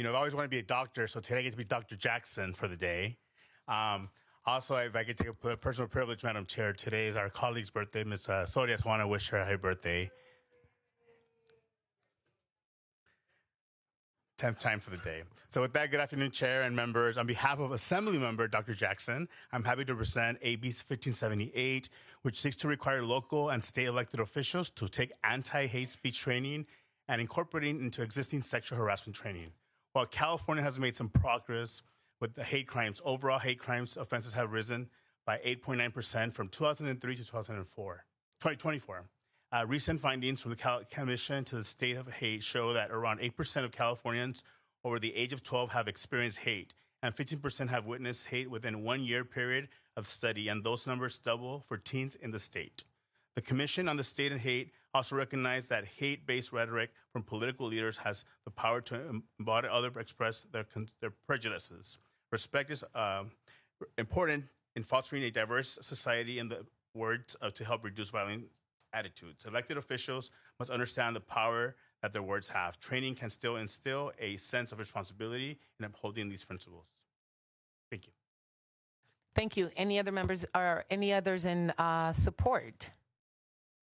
I've always wanted to be a doctor, so today I get to be Dr. Jackson for the day. Also, if I could take a personal privilege, Madam Chair, today is our colleague's birthday, Ms. Soria. I just want to wish her a happy birthday. 10th time for the day. So with that, good afternoon, Chair and members. On behalf of Assembly Member Dr. Jackson, I'm happy to present AB 1578, which seeks to require local and state elected officials to take anti-hate speech training and incorporating into existing sexual harassment training. While California has made some progress with the hate crimes, overall hate crimes offenses have risen by 8.9% from 2003 to 2024. Recent findings from the Commission to the State of Hate show that around 8% of Californians over the age of 12 have experienced hate, and 15% have witnessed hate within 1 year period of study, and those numbers double for teens in the state. The Commission on the State and Hate also recognized that hate-based rhetoric from political leaders has the power to embody others express their prejudices. Respect is important in fostering a diverse society, in the words to help reduce violent attitudes. Elected officials must understand the power that their words have. Training can still instill a sense of responsibility in upholding these principles. Thank you. Thank you. Any other members or any others in support?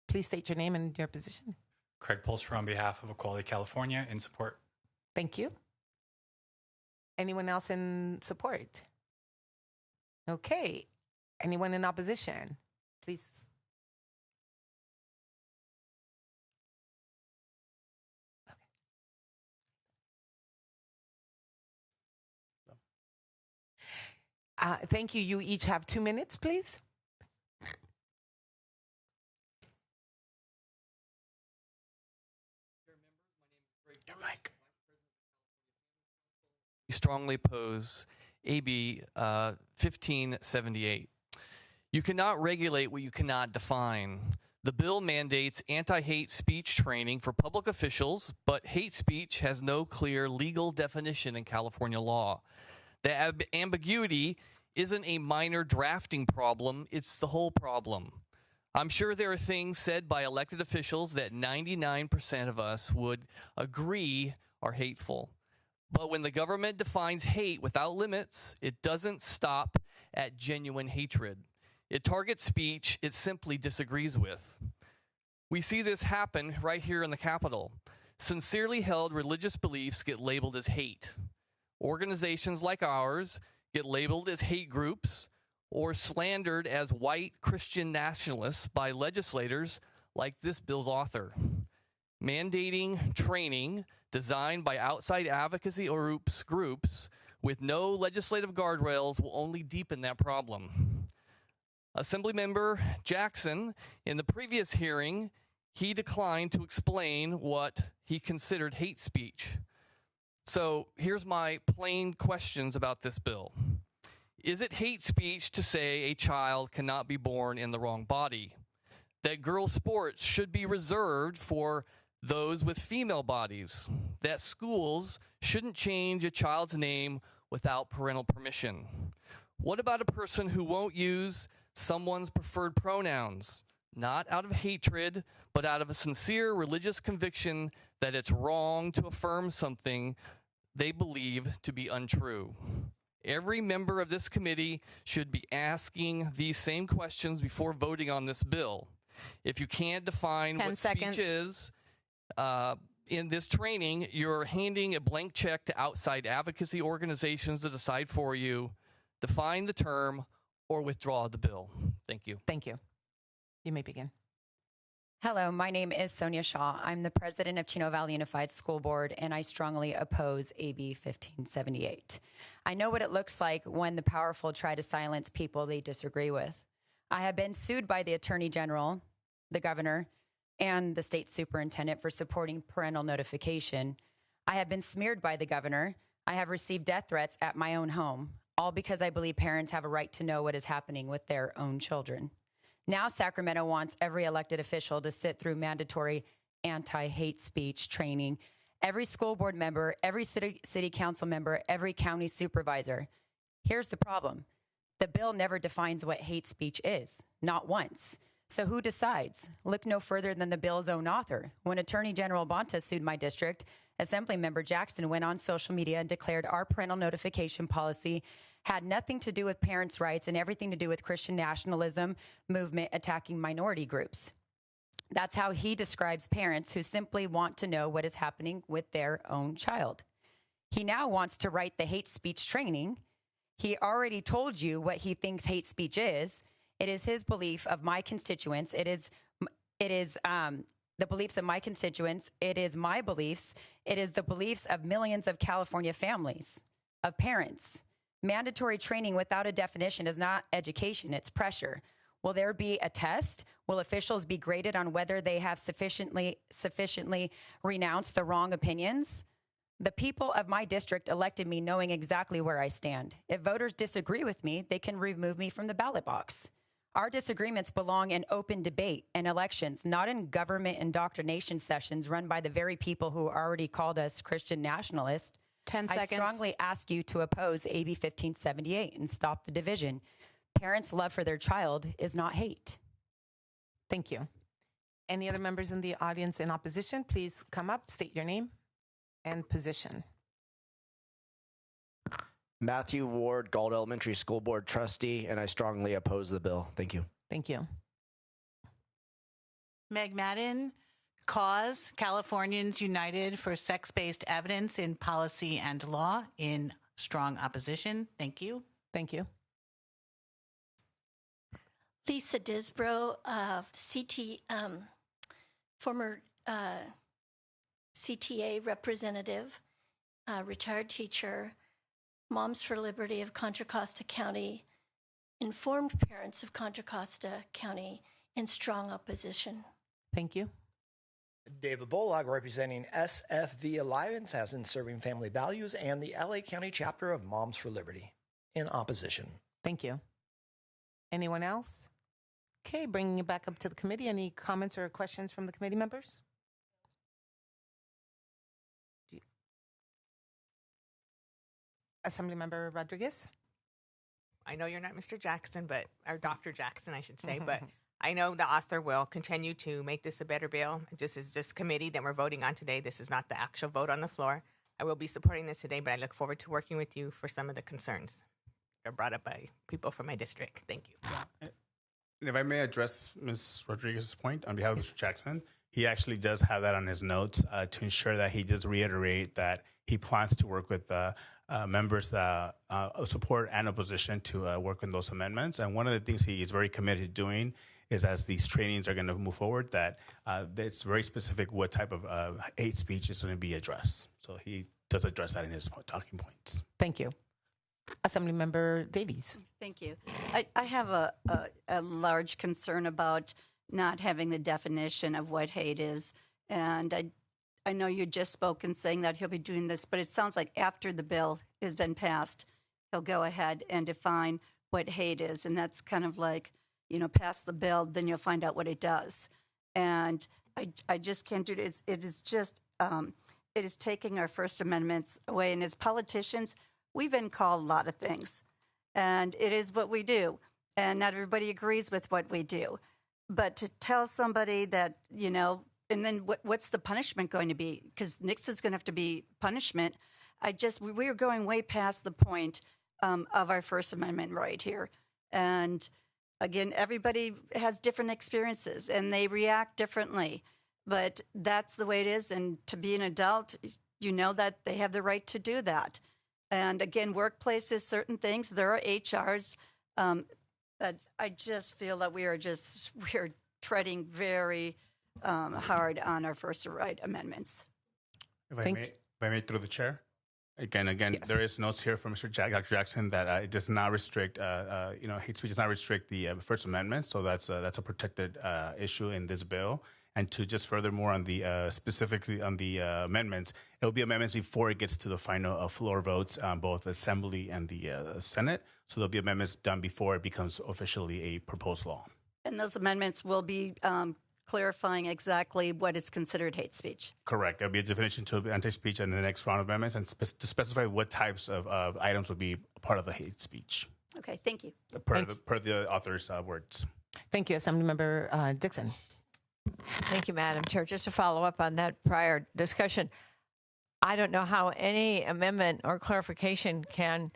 Please state your name and your position. Craig Polster on behalf of Equality California in support. Thank you. Anyone else in support? Okay. Anyone in opposition? Please. Thank you. You each have 2 minutes, please. Your mic. We strongly oppose AB 1578. You cannot regulate what you cannot define. The bill mandates anti-hate speech training for public officials, but hate speech has no clear legal definition in California law. The ambiguity isn't a minor drafting problem, it's the whole problem. I'm sure there are things said by elected officials that 99% of us would agree are hateful. But when the government defines hate without limits, it doesn't stop at genuine hatred. It targets speech it simply disagrees with. We see this happen right here in the Capitol. Sincerely held religious beliefs get labeled as hate. Organizations like ours get labeled as hate groups or slandered as white Christian nationalists by legislators like this bill's author. Mandating training designed by outside advocacy or groups with no legislative guardrails will only deepen that problem. Assemblymember Jackson, in the previous hearing, he declined to explain what he considered hate speech. So here's my plain questions about this bill. Is it hate speech to say a child cannot be born in the wrong body? That girls' sports should be reserved for those with female bodies? That schools shouldn't change a child's name without parental permission? What about a person who won't use someone's preferred pronouns? Not out of hatred, but out of a sincere religious conviction that it's wrong to affirm something they believe to be untrue. Every member of this committee should be asking these same questions before voting on this bill. If you can't define what speech is in this training, you're handing a blank check to outside advocacy organizations to decide for you. Define the term or withdraw the bill. Thank you. Thank you. You may begin. Hello, my name is Sonia Shaw. I'm the president of Chino Valley Unified School Board, and I strongly oppose AB 1578. I know what it looks like when the powerful try to silence people they disagree with. I have been sued by the Attorney General, the Governor, and the State Superintendent for supporting parental notification. I have been smeared by the Governor. I have received death threats at my own home, all because I believe parents have a right to know what is happening with their own children. Now Sacramento wants every elected official to sit through mandatory anti-hate speech training. Every school board member, every city council member, every county supervisor. Here's the problem. The bill never defines what hate speech is, not once. So who decides? Look no further than the bill's own author. When Attorney General Bonta sued my district, Assemblymember Jackson went on social media and declared our parental notification policy had nothing to do with parents' rights and everything to do with Christian nationalism movement attacking minority groups. That's how he describes parents who simply want to know what is happening with their own child. He now wants to write the hate speech training. He already told you what he thinks hate speech is. It is his belief of my constituents. It is the beliefs of my constituents. It is my beliefs. It is the beliefs of millions of California families, of parents. Mandatory training without a definition is not education, it's pressure. Will there be a test? Will officials be graded on whether they have sufficiently renounced the wrong opinions? The people of my district elected me knowing exactly where I stand. If voters disagree with me, they can remove me from the ballot box. Our disagreements belong in open debate and elections, not in government indoctrination sessions run by the very people who already called us Christian nationalists. 10 seconds. I strongly ask you to oppose AB 1578 and stop the division. Parents' love for their child is not hate. Thank you. Any other members in the audience in opposition, please come up, state your name and position. Matthew Ward, Galt Elementary School Board Trustee, and I strongly oppose the bill. Thank you. Thank you. Meg Madden, Cause, Californians United for Sex-Based Evidence in Policy and Law, in strong opposition. Thank you. Thank you. Lisa Disbro, former CTA representative, retired teacher, Moms for Liberty of Contra Costa County, informed parents of Contra Costa County, in strong opposition. Thank you. David Bolog, representing SFV Alliance as in Serving Family Values, and the LA County chapter of Moms for Liberty, in opposition. Thank you. Anyone else? Okay, bringing it back up to the committee. Any comments or questions from the committee members? Assemblymember Rodriguez. I know you're not Mr. Jackson, or Dr. Jackson, I should say, but I know the author will continue to make this a better bill. This is just committee that we're voting on today. This is not the actual vote on the floor. I will be supporting this today, but I look forward to working with you for some of the concerns that are brought up by people from my district. Thank you. And if I may address Ms. Rodriguez's point on behalf of Mr. Jackson, he actually does have that on his notes to ensure that he does reiterate that he plans to work with members that support and opposition to work on those amendments. And one of the things he is very committed to doing is, as these trainings are going to move forward, that it's very specific what type of hate speech is going to be addressed. So he does address that in his talking points. Thank you. Assemblymember Davies. Thank you. I have a large concern about not having the definition of what hate is. And I know you just spoken saying that he'll be doing this, but it sounds like after the bill has been passed, he'll go ahead and define what hate is. And that's kind of like, pass the bill, then you'll find out what it does. And I just can't do it. It is just, it is taking our First Amendments away. And as politicians, we've been called a lot of things. And it is what we do. And not everybody agrees with what we do. But to tell somebody that, and then what's the punishment going to be? Because Nixon's going to have to be punishment. We are going way past the point of our First Amendment right here. And again, everybody has different experiences and they react differently. But that's the way it is. And to be an adult, you know that they have the right to do that. And again, workplaces, certain things, there are HRs. But I just feel that we are treading very hard on our First Right amendments. If I may, through the chair. Again, yes. There is notes here from Dr. Jackson that it does not restrict, hate speech does not restrict the First Amendment. So that's a protected issue in this bill. And to just furthermore on the specifically on the amendments, it will be amendments before it gets to the final floor votes on both the Assembly and the Senate. So there'll be amendments done before it becomes officially a proposed law. And those amendments will be clarifying exactly what is considered hate speech. Correct. There'll be a definition to anti-speech in the next round of amendments, and to specify what types of items will be part of the hate speech. Okay, thank you. Per the author's words. Thank you, Assemblymember Dixon. Thank you, Madam Chair. Just to follow up on that prior discussion, I don't know how any amendment or clarification can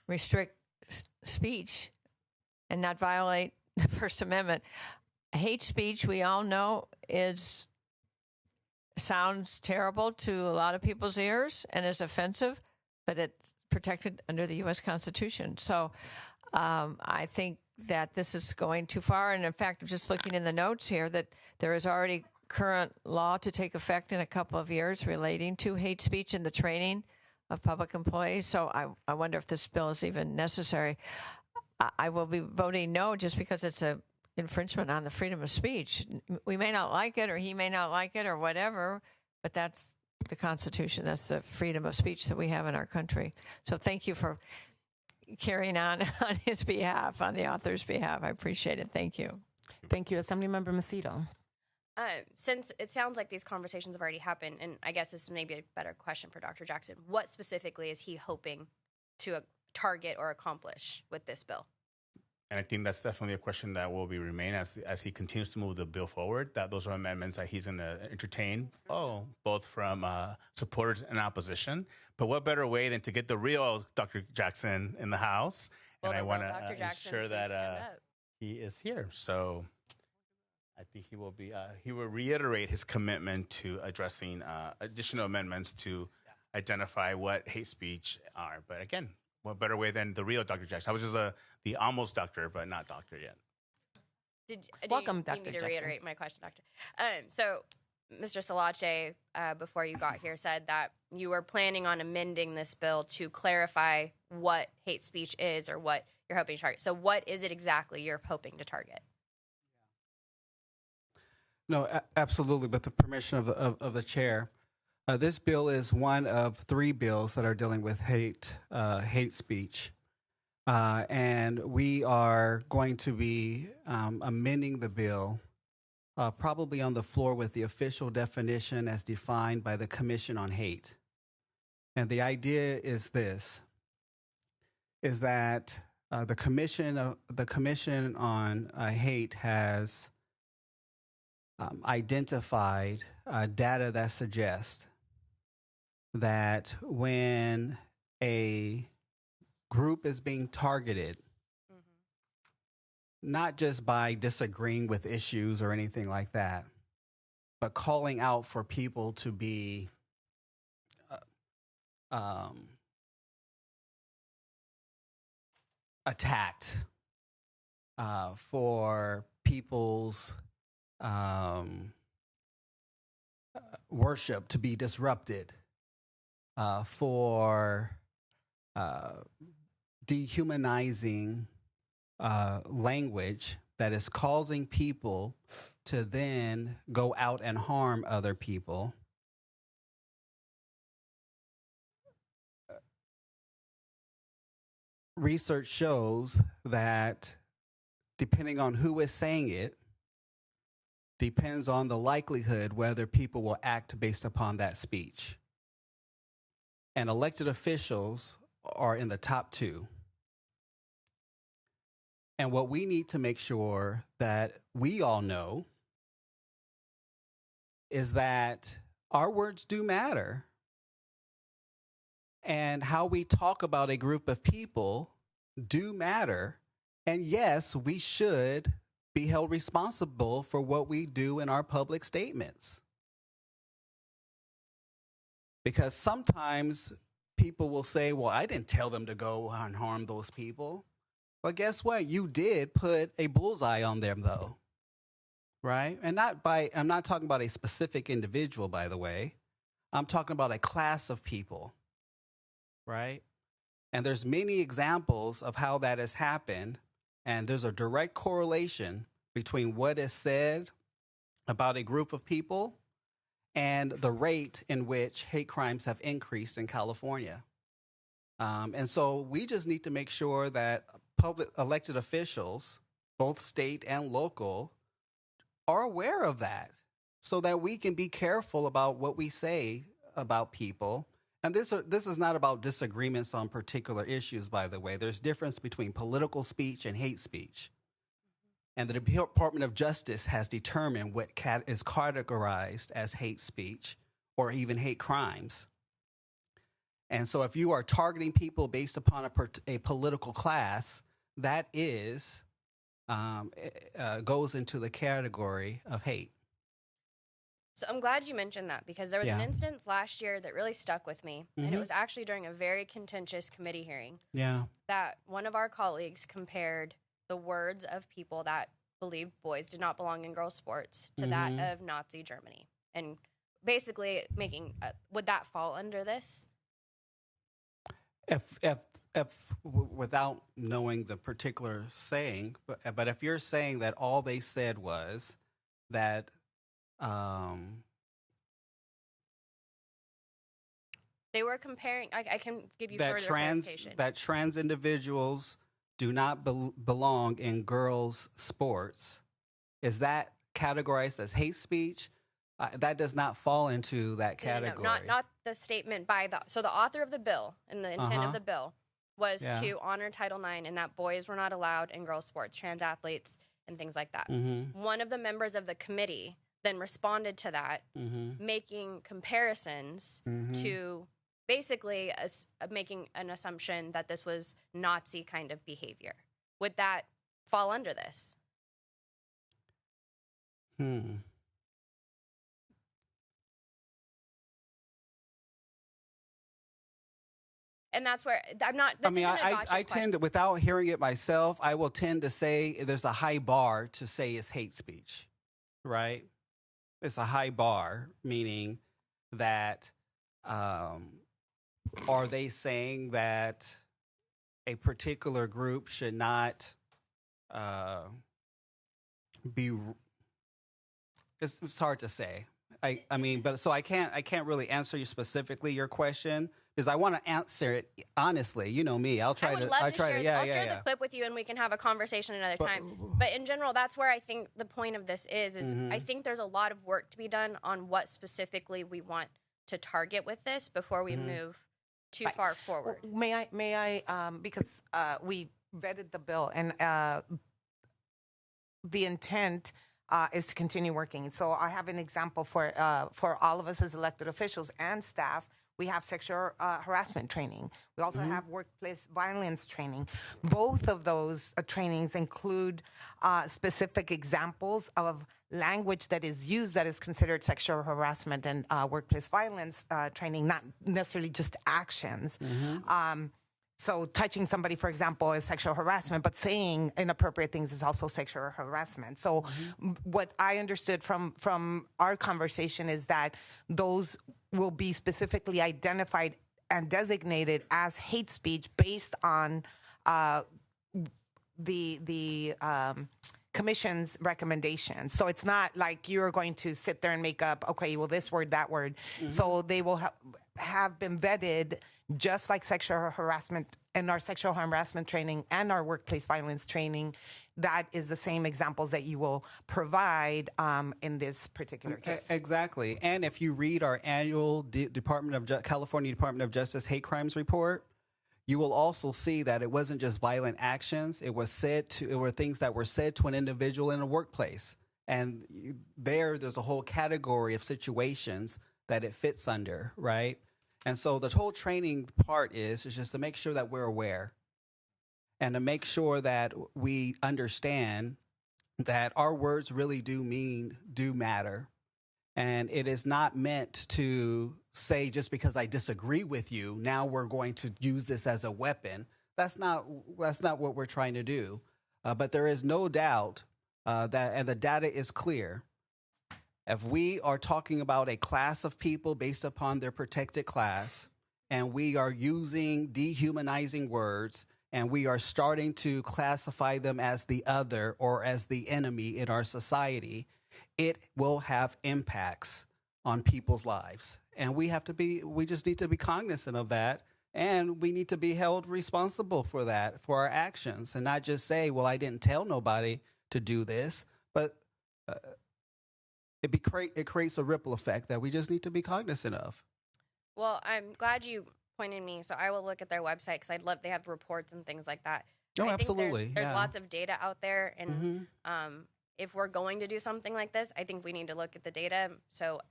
restrict speech and not violate the First Amendment. Hate speech, we all know, sounds terrible to a lot of people's ears and is offensive, but it's protected under the U.S. Constitution. So I think that this is going too far. And in fact, I'm just looking in the notes here that there is already current law to take effect in a couple of years relating to hate speech and the training of public employees. So I wonder if this bill is even necessary. I will be voting no just because it's a infringement on the freedom of speech. We may not like it, or he may not like it, or whatever, but that's the Constitution. That's the freedom of speech that we have in our country. So thank you for carrying on his behalf, on the author's behalf. I appreciate it. Thank you. Thank you. Assemblymember Macedo. Since it sounds like these conversations have already happened, and I guess this is maybe a better question for Dr. Jackson, what specifically is he hoping to target or accomplish with this bill? And I think that's definitely a question that will be remain as he continues to move the bill forward. That those are amendments that he's going to entertain, both from supporters and opposition. But what better way than to get the real Dr. Jackson in the House? Well, and I want Dr. to Jackson, ensure that stand up. he is here. So I think he will be. He will reiterate his commitment to addressing additional amendments to identify what hate speech are. But again, what better way than the real Dr. Jackson? I was just the almost doctor, but not doctor yet. Welcome, Dr. Dr. Need me to Jackson. reiterate my question, Doctor. So, Mr. Salache, before you got here, said that you were planning on amending this bill to clarify what hate speech is or what you're hoping to target. So, what is it exactly you're hoping to target? No, absolutely. With the permission of the chair, this bill is one of 3 bills that are dealing with hate speech, and we are going to be amending the bill, probably on the floor with the official definition as defined by the Commission on Hate. And the idea is this: is that the Commission on Hate has identified data that suggests that when a group is being targeted, not just by disagreeing with issues or anything like that, but calling out for people to be attacked, for people's worship to be disrupted, for dehumanizing language that is causing people to then go out and harm other people. Research shows that depending on who is saying it, depends on the likelihood whether people will act based upon that speech. And elected officials are in the top 2. And what we need to make sure that we all know is that our words do matter. And how we talk about a group of people do matter. And yes, we should be held responsible for what we do in our public statements. Because sometimes people will say, well, I didn't tell them to go and harm those people. But guess what? You did put a bullseye on them, though. Right? And I'm not talking about a specific individual, by the way. I'm talking about a class of people. Right? And there's many examples of how that has happened. And there's a direct correlation between what is said about a group of people and the rate in which hate crimes have increased in California. And so we just need to make sure that public elected officials, both state and local, are aware of that so that we can be careful about what we say about people. And this is not about disagreements on particular issues, by the way. There's difference between political speech and hate speech. And the Department of Justice has determined what is categorized as hate speech or even hate crimes. And so if you are targeting people based upon a political class, that is goes into the category of hate. So I'm glad you mentioned that because there was an Yeah. instance last year that really stuck with me. And it Mhm. was actually during a very contentious committee hearing Yeah. that one of our colleagues compared the words of people that believed boys did not belong in girls' sports to that Mhm. of Nazi Germany. And basically making, would that fall under this? If without knowing the particular saying, but if you're saying that all they said was that They were comparing, I can give you further clarification. that trans individuals do not belong in girls' sports, is that categorized as hate speech? That does not fall into that category. No, not the statement by so the author of the bill and the intent of the bill was to honor Title IX and that boys were not allowed in girls' sports, trans athletes, and things like that. Mm-hmm. One of the members of the committee then responded to that, making comparisons to basically making an assumption that this was Nazi kind of behavior. Would that fall under this? And that's where I'm not. This isn't a gotcha I tend to, without hearing it myself, I will tend to say there's a high bar to say it's hate speech, right? It's a high bar, meaning that are they saying that a particular group should not be? It's hard to say. I mean, but so I can't really answer you specifically your question because I want to answer it honestly. You know me. I'll try I would to. love I'll to try share, to. Yeah, I'll yeah, share yeah. the clip with you, and we can have a conversation another time. But in general, that's where I think the point of this is I think there's a lot of work to be done on what specifically we want to target with this before we move too far forward. May I? Because we vetted the bill, and the intent is to continue working. So I have an example for all of us as elected officials and staff. We have sexual harassment training. We also have workplace violence training. Both of those trainings include specific examples of language that is used that is considered sexual harassment and workplace violence training, not necessarily just actions. So touching somebody, for example, is sexual harassment, but saying inappropriate things is also sexual harassment. So what I understood from our conversation is that those will be specifically identified and designated as hate speech based on the commission's recommendations. So it's not like you're going to sit there and make up, okay, well, this word, that word. So they will have been vetted just like sexual harassment and our sexual harassment training and our workplace violence training. That is the same examples that you will provide in this particular case. Exactly. And if you read our annual California Department of Justice hate crimes report, you will also see that it wasn't just violent actions. It were things that were said to an individual in a workplace. And there's a whole category of situations that it fits under, right? And so the whole training part is just to make sure that we're aware and to make sure that we understand that our words really do matter. And it is not meant to say just because I disagree with you, now we're going to use this as a weapon. That's not what we're trying to do. But there is no doubt that, and the data is clear, if we are talking about a class of people based upon their protected class, and we are using dehumanizing words, and we are starting to classify them as the other or as the enemy in our society, it will have impacts on people's lives. And we just need to be cognizant of that. And we need to be held responsible for that, for our actions, and not just say, well, I didn't tell nobody to do this, but it creates a ripple effect that we just need to be cognizant of. Well, I'm glad you pointed me, so I will look at their website because they have reports and things like that. Oh, I absolutely. Think there's lots of data out there, and if we're going to do something like this, I think we need to look at the data. So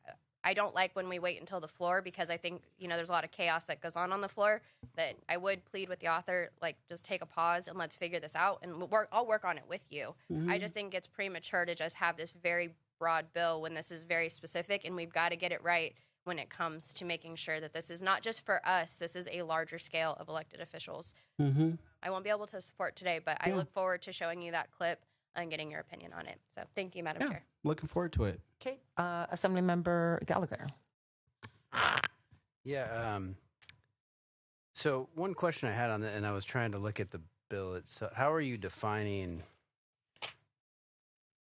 I don't like when we wait until the floor, because I think, there's a lot of chaos that goes on the floor, that I would plead with the author, like, just take a pause and let's figure this out, and I'll work on it with you. I just think it's premature to just have this very broad bill when this is very specific, and we've got to get it right when it comes to making sure that this is not just for us, this is a larger scale of elected officials. I won't be able to support today, but I look forward to showing you that clip and getting your opinion on it. So thank you, Madam Chair. Looking forward to it. Okay, Assemblymember Gallagher. Yeah. So one question I had on that, and I was trying to look at the bill itself. How are you defining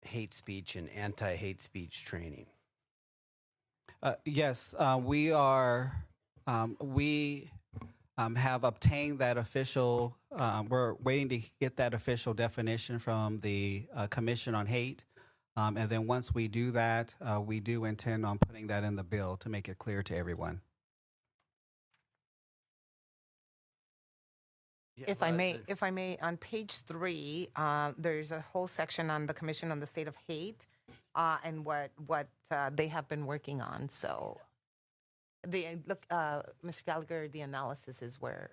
hate speech and anti-hate speech training? Yes, we are. We have obtained that official. We're waiting to get that official definition from the Commission on Hate, and then once we do that, we do intend on putting that in the bill to make it clear to everyone. If I may, on page 3, there's a whole section on the Commission on the State of Hate and what they have been working on. So, Mr. Gallagher, the analysis is where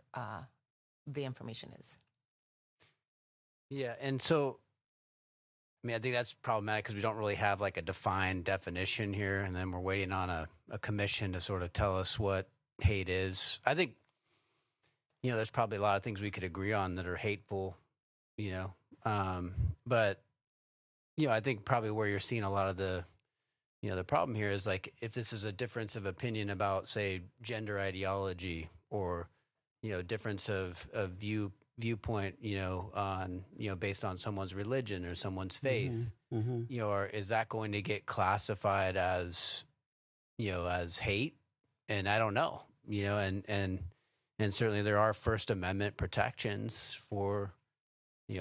the information is. Yeah, and so, I think that's problematic because we don't really have like a defined definition here, and then we're waiting on a commission to sort of tell us what hate is. I think, there's probably a lot of things we could agree on that are hateful, but, I think probably where you're seeing a lot of the problem here is like if this is a difference of opinion about, say, gender ideology or, difference of viewpoint, on, based on someone's religion or someone's faith, or is that going to get classified as, as hate? And I don't know, and certainly there are First Amendment protections for,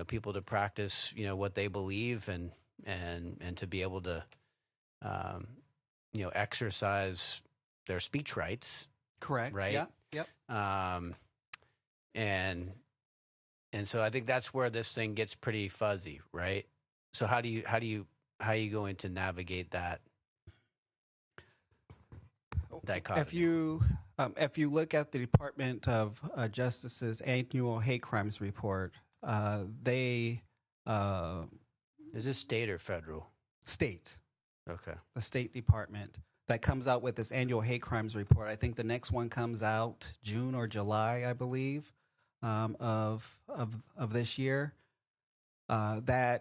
people to practice, what they believe and to be able to, exercise their speech rights. Correct. Right. Yeah. Yep. And so I think that's where this thing gets pretty fuzzy, right? So how are you going to navigate that dichotomy? If you look at the Department of Justice's annual hate crimes report, they is this state or federal? State. Okay. The State Department that comes out with this annual hate crimes report. I think the next one comes out June or July, I believe, of this year. They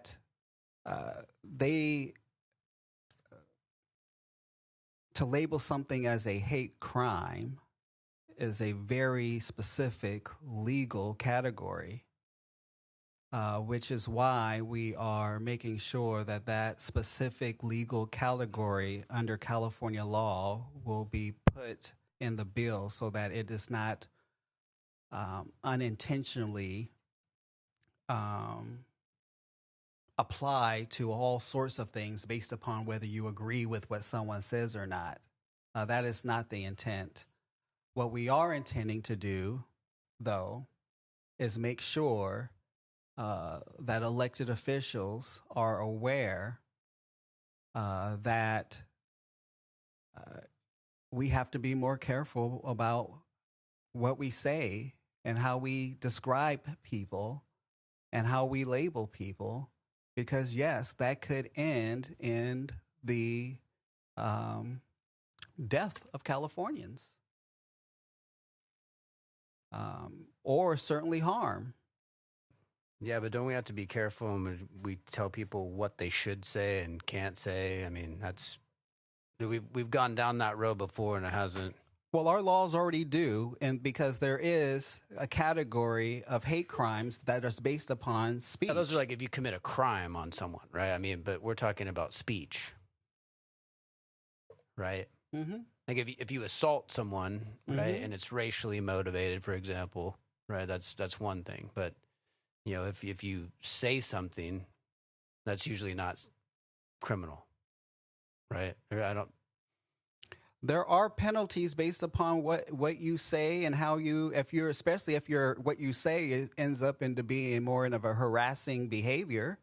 to label something as a hate crime is a very specific legal category, which is why we are making sure that that specific legal category under California law will be put in the bill so that it is not unintentionally apply to all sorts of things based upon whether you agree with what someone says or not. That is not the intent. What we are intending to do, though, is make sure that elected officials are aware that we have to be more careful about what we say and how we describe people and how we label people. Because, yes, that could end in the death of Californians, or certainly harm. Yeah, but don't we have to be careful when we tell people what they should say and can't say? I mean, we've gone down that road before and it hasn't. Well, our laws already do, and because there is a category of hate crimes that is based upon speech. Now, those are like if you commit a crime on someone, right? I mean, but we're talking about speech, right? Mm-hmm. Like if you assault someone, right, and it's racially motivated, for example, right? That's one thing. But if you say something, that's usually not criminal, right? Or There are penalties based upon what you say and how you, especially if what you say ends up into being more of a harassing behavior.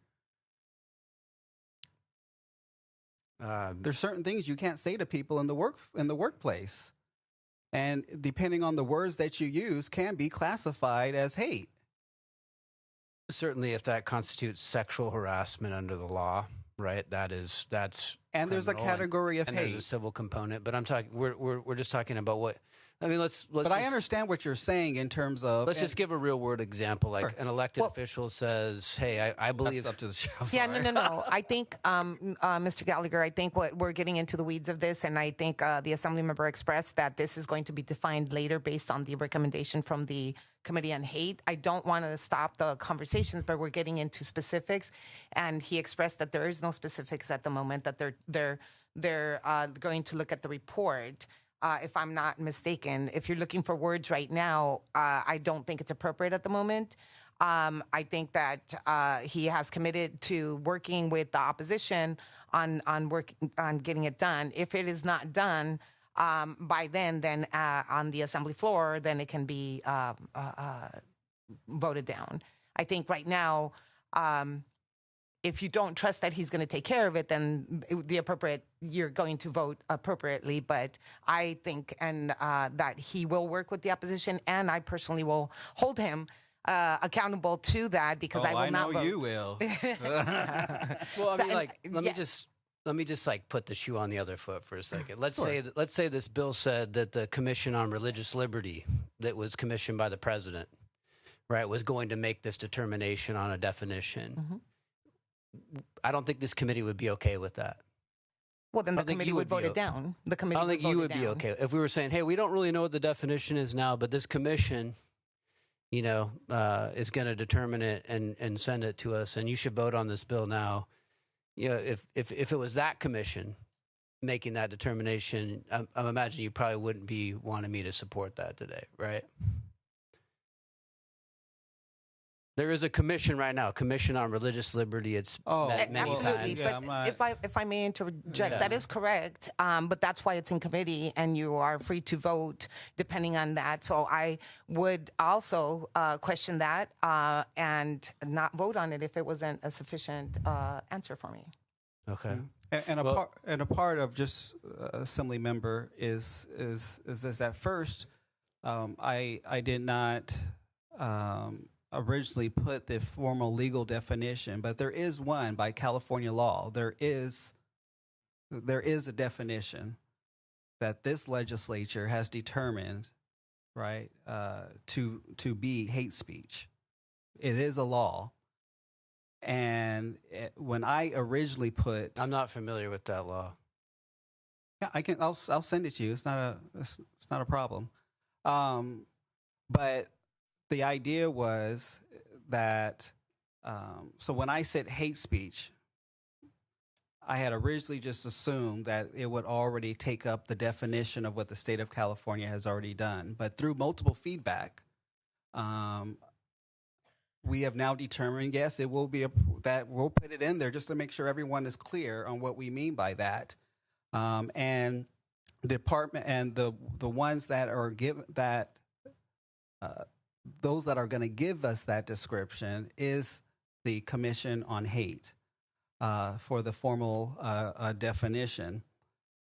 There's certain things you can't say to people in the workplace, and depending on the words that you use, can be classified as hate. Certainly, if that constitutes sexual harassment under the law, right? That's And there's a criminal, category of and hate. there's a civil component. But I'm talking. We're just talking about what. I mean, let's. But I understand what you're saying in terms of. Let's just give a real world example. Like Sure. an elected official says, "Hey, I believe." That's up to the show. Yeah, no. I think, Mr. Gallagher, I think what we're getting into the weeds of this, and I think the assembly member expressed that this is going to be defined later based on the recommendation from the Committee on Hate. I don't want to stop the conversations, but we're getting into specifics, and he expressed that there is no specifics at the moment, that they're going to look at the report. If I'm not mistaken, if you're looking for words right now, I don't think it's appropriate at the moment. I think that he has committed to working with the opposition on getting it done. If it is not done by then on the assembly floor, then it can be voted down. I think right now, if you don't trust that he's going to take care of it, then you're going to vote appropriately. But I think that he will work with the opposition, and I personally will hold him accountable to that, because I will not vote. I know you will. Well, I mean, let me just like put the shoe on the other foot for a second. Let's say this bill said that the Commission on Religious Liberty, that was commissioned by the president, right, was going to make this determination on a definition. Mm-hmm. I don't think this committee would be okay with that. Well, then the committee would vote it down. The committee. I don't think you would be okay if we were saying, "Hey, we don't really know what the definition is now, but this commission, is going to determine it and send it to us, and you should vote on this bill now." If it was that commission making that determination, I imagine you probably wouldn't be wanting me to support that today, right? There is a commission right now, Commission on Religious Liberty. It's met many absolutely. times. But if I may interject, that is correct. But that's why it's in committee, and you are free to vote depending on that. So I would also question that and not vote on it if it wasn't a sufficient answer for me. Okay. And a part of just assembly member is this. At first, I did not. Originally put the formal legal definition, but there is one by California law. There is a definition that this legislature has determined, right, to be hate speech. It is a law, and when I originally put, I'm not familiar with that law. Yeah, I'll send it to you. It's not a problem, but. The idea was that, so when I said hate speech, I had originally just assumed that it would already take up the definition of what the state of California has already done. But through multiple feedback, we have now determined, yes, it will be that we'll put it in there just to make sure everyone is clear on what we mean by that. And the department and the ones that are given that. Those that are going to give us that description is the Commission on Hate for the formal definition.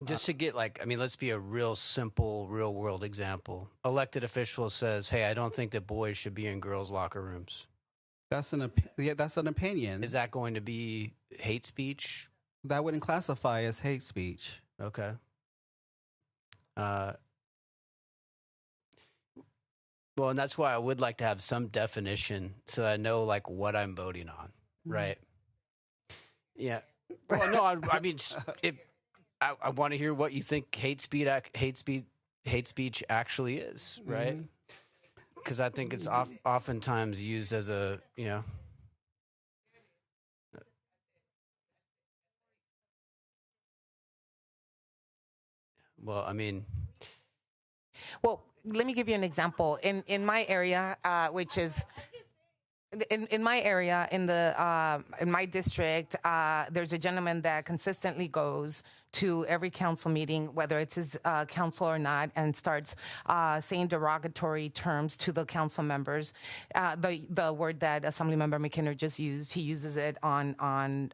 Just to get let's be a real simple, real world example. Elected official says, "Hey, I don't think that boys should be in girls' locker rooms." That's an opinion. Is that going to be hate speech? That wouldn't classify as hate speech. Okay. Well, and that's why I would like to have some definition so that I know what I'm voting on, right? Yeah. Well, no, I mean, if I want to hear what you think hate speech actually is, right? Because I think it's oftentimes used as a Well, I mean. Well, let me give you an example. In my area, which is In my area, in my district, there's a gentleman that consistently goes to every council meeting, whether it's his council or not, and starts saying derogatory terms to the council members. The word that Assemblymember McKinnon just used, he uses it on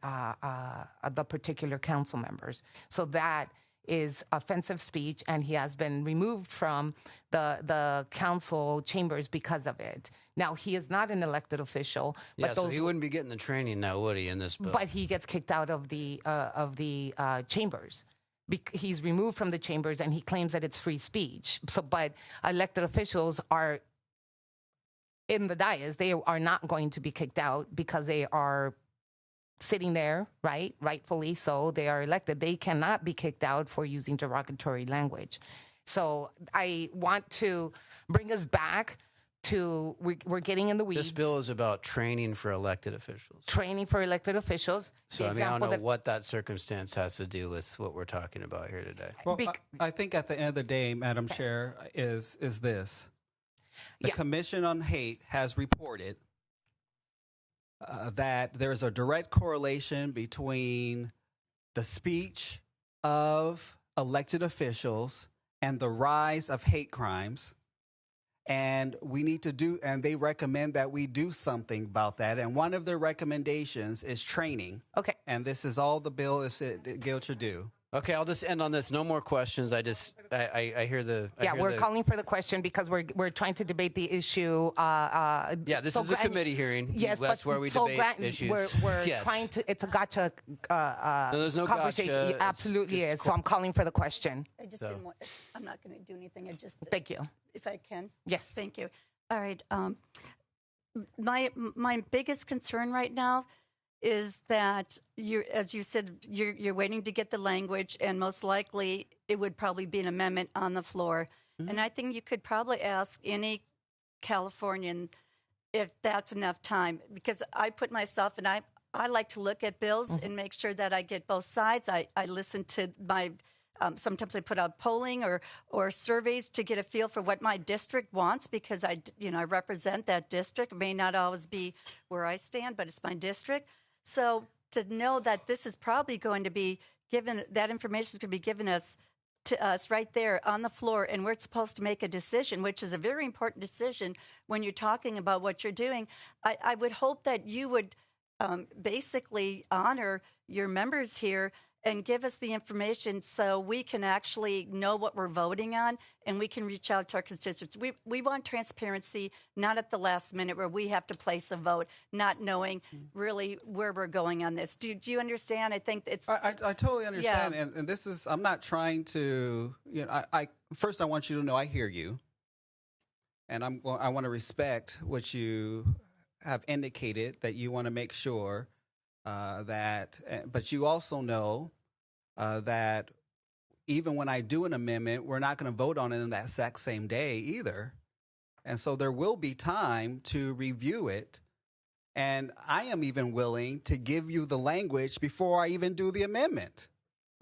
the particular council members. So that is offensive speech, and he has been removed from the council chambers because of it. Now, he is not an elected official, Yeah, but so he wouldn't be getting the training now, would he, in this bill? but he gets kicked out of the chambers. He's removed from the chambers, and he claims that it's free speech. So, but elected officials are in the dais. They are not going to be kicked out because they are sitting there, right? Rightfully so. They are elected. They cannot be kicked out for using derogatory language. So I want to bring us back to, we're getting in the weeds. This bill is about training for elected officials. Training for elected officials. So, I mean, I don't know what that circumstance has to do with what we're talking about here today. Well, I think at the end of the day, Madam Chair, is this. The Commission on Hate has reported that there's a direct correlation between the speech of elected officials and the rise of hate crimes. And we need to do, and they recommend that we do something about that. And one of their recommendations is training. Okay. And this is all the bill should do. Okay, I'll just end on this. No more questions. I hear the. We're calling for the question because we're trying to debate the issue. This is a committee hearing. Yes, that's where we debate issues. We're trying to. It's a gotcha there's no conversation. gotcha. It absolutely is. So I'm calling for the question. I just didn't want. I'm not going to do anything. I just. Thank you. If I can. Yes. Thank you. All right. My biggest concern right now is that as you said, you're waiting to get the language, and most likely it would probably be an amendment on the floor. Mm-hmm. And I think you could probably ask any Californian if that's enough time, because I put myself, and I like to look at bills and make sure that I get both sides. I listen to my. Sometimes I put out polling or surveys to get a feel for what my district wants, because I represent that district. It may not always be where I stand, but it's my district. So to know that this is probably going to be given, that information is going to be given to us right there on the floor, and we're supposed to make a decision, which is a very important decision when you're talking about what you're doing. I would hope that you would basically honor your members here and give us the information so we can actually know what we're voting on, and we can reach out to our constituents. We want transparency, not at the last minute where we have to place a vote, not knowing really where we're going on this. Do you understand? I think it's... I totally understand, and this is, I'm not trying to, first I want you to know I hear you, and I want to respect what you have indicated, that you want to make sure but you also know that even when I do an amendment, we're not going to vote on it in that exact same day either. And so there will be time to review it. And I am even willing to give you the language before I even do the amendment.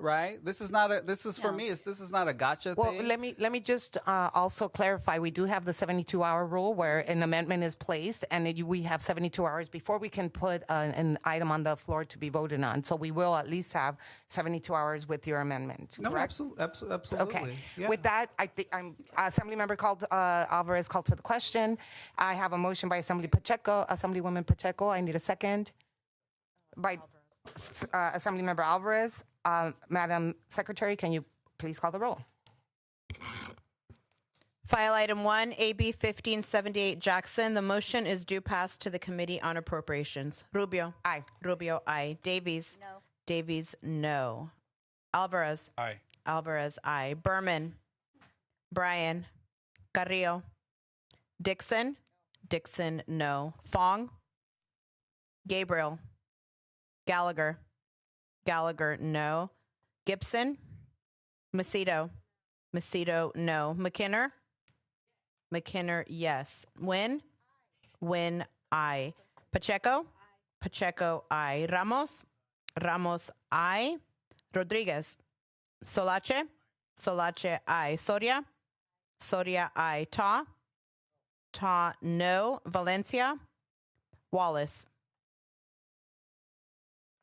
Right? This is not this is not a gotcha thing. Well, let me just also clarify. We do have the 72-hour rule where an amendment is placed, and we have 72 hours before we can put an item on the floor to be voted on. So we will at least have 72 hours with your amendment. No, correct? absolutely. Okay. Yeah. With that, I think Assemblymember Alvarez called for the question. I have a motion by Assemblywoman Pacheco. I need a second. By Assemblymember Alvarez. Madam Secretary, can you please call the roll? File item 1, AB 1578 Jackson. The motion is due pass to the Committee on Appropriations. Rubio. Aye. Rubio, aye. Davies. No. Davies, no. Alvarez. Aye. Alvarez, aye. Berman. Bryan. Carrillo. Dixon. Dixon, no. Fong. Gabriel. Gallagher. Gallagher, no. Gibson. Macedo. Macedo, no. McKinnon. McKinnon, yes. Wynn. Wynn, aye. Pacheco. Pacheco, aye. Ramos. Ramos, aye. Rodriguez. Solache. Solache, aye. Soria. Soria, aye. Ta. Ta, no. Valencia. Wallace.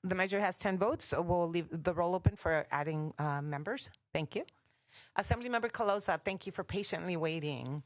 The measure has 10 votes, so we'll leave the roll open for adding members. Thank you. Assemblymember Calosa, thank you for patiently waiting.